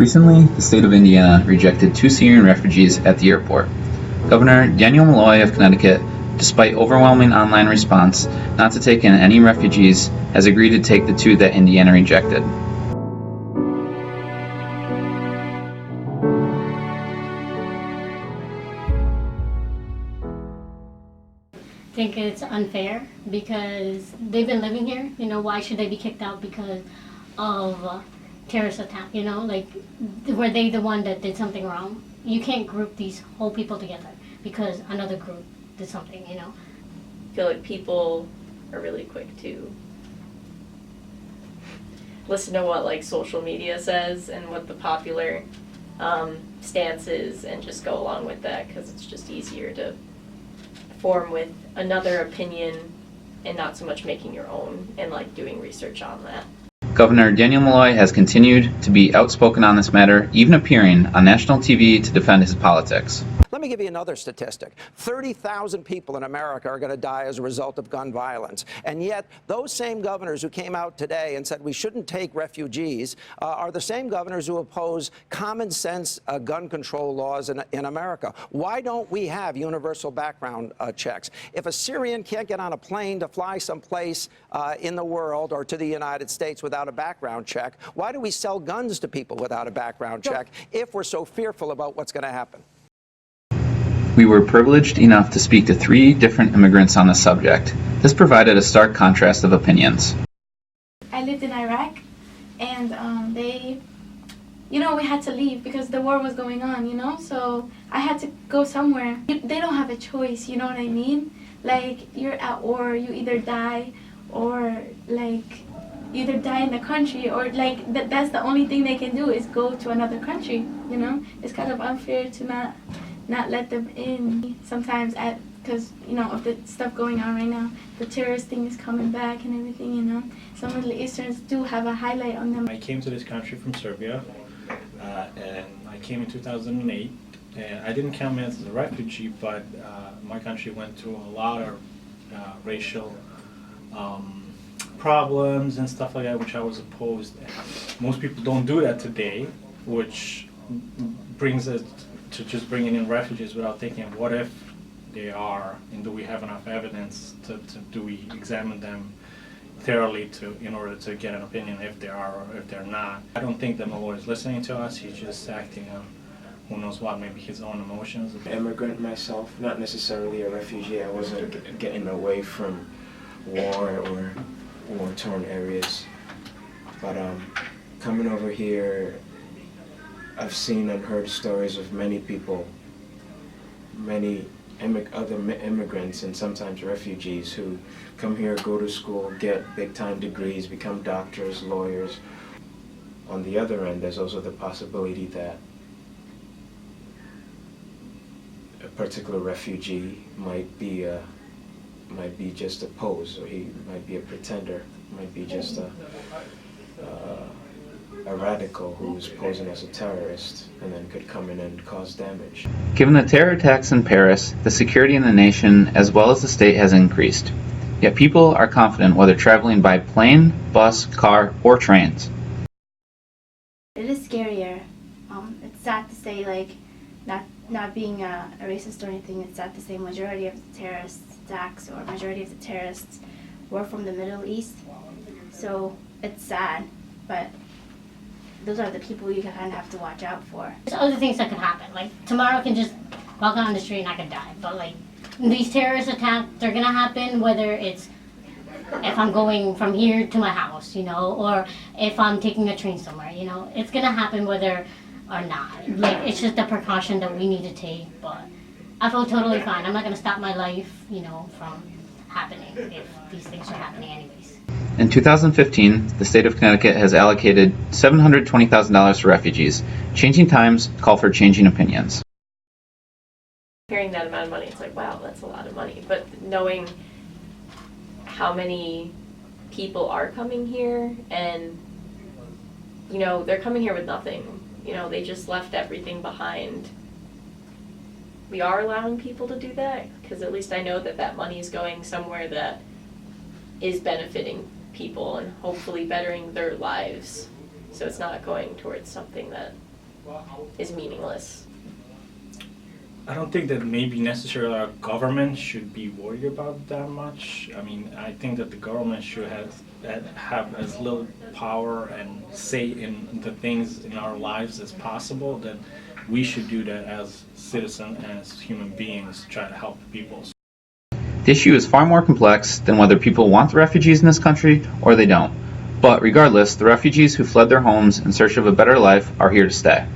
Recently, the state of Indiana rejected 2 Syrian refugees at the airport. Governor Daniel Malloy of Connecticut, despite overwhelming online response not to take in any refugees, has agreed to take the 2 that Indiana rejected. I think it's unfair because they've been living here. Why should they be kicked out because of terrorist attack? Like, were they the one that did something wrong? You can't group these whole people together because another group did something. I feel like people are really quick to listen to what like social media says and what the popular stance is and just go along with that because it's just easier to form with another opinion and not so much making your own and like doing research on that. Governor Daniel Malloy has continued to be outspoken on this matter, even appearing on national TV to defend his politics. Let me give you another statistic. 30,000 people in America are going to die as a result of gun violence. And yet, those same governors who came out today and said we shouldn't take refugees are the same governors who oppose common sense gun control laws in America. Why don't we have universal background checks? If a Syrian can't get on a plane to fly someplace in the world or to the United States without a background check, why do we sell guns to people without a background check if we're so fearful about what's going to happen? We were privileged enough to speak to 3 different immigrants on the subject. This provided a stark contrast of opinions. I lived in Iraq, and we had to leave because the war was going on, so I had to go somewhere. They don't have a choice, you know what I mean? Like, you're at war, you either die or, either die in the country or, that's the only thing they can do is go to another country, It's kind of unfair to not let them in sometimes because of the stuff going on right now. The terrorist thing is coming back and everything. Some Middle Easterns do have a highlight on them. I came to this country from Serbia and I came in 2008 and I didn't come as a refugee, but my country went through a lot of racial problems and stuff like that, which I was opposed. Most people don't do that today, which brings us to just bringing in refugees without thinking what if they are, and do we have enough evidence do we examine them thoroughly in order to get an opinion if they are or if they're not. I don't think that Malloy is listening to us. He's just acting on who knows what, maybe his own emotions. Immigrant myself, not necessarily a refugee. I wasn't getting away from war or war-torn areas, but coming over here, I've seen and heard stories of many people, many other immigrants and sometimes refugees who come here, go to school, get big-time degrees, become doctors, lawyers. On the other end, there's also the possibility that a particular refugee might be just a pose, or he might be a pretender, might be just a radical who's posing as a terrorist and then could come in and cause damage. Given the terror attacks in Paris, the security in the nation as well as the state has increased. Yet people are confident whether traveling by plane, bus, car, or trains. It is scarier. It's sad to say, not being a racist or anything, it's sad to say majority of the terrorist attacks or majority of the terrorists were from the Middle East. So it's sad, but those are the people you kind of have to watch out for. There's other things that could happen. Like, tomorrow I can just walk on the street and I could die. But, these terrorist attacks, they're going to happen whether it's if I'm going from here to my house, or if I'm taking a train somewhere, It's going to happen whether or not. It's just a precaution that we need to take. But I feel totally fine. I'm not going to stop my life, from happening if these things are happening anyways. In 2015, the state of Connecticut has allocated $720,000 to refugees. Changing times call for changing opinions. Hearing that amount of money, it's like, wow, that's a lot of money. But knowing how many people are coming here and, they're coming here with nothing. They just left everything behind. We are allowing people to do that because at least I know that money is going somewhere that is benefiting people and hopefully bettering their lives. So it's not going towards something that is meaningless. I don't think that maybe necessarily our government should be worried about that much. I mean, I think that the government should have as little power and say in the things in our lives as possible. That we should do that as citizens and as human beings, try to help people. The issue is far more complex than whether people want the refugees in this country or they don't. But regardless, the refugees who fled their homes in search of a better life are here to stay.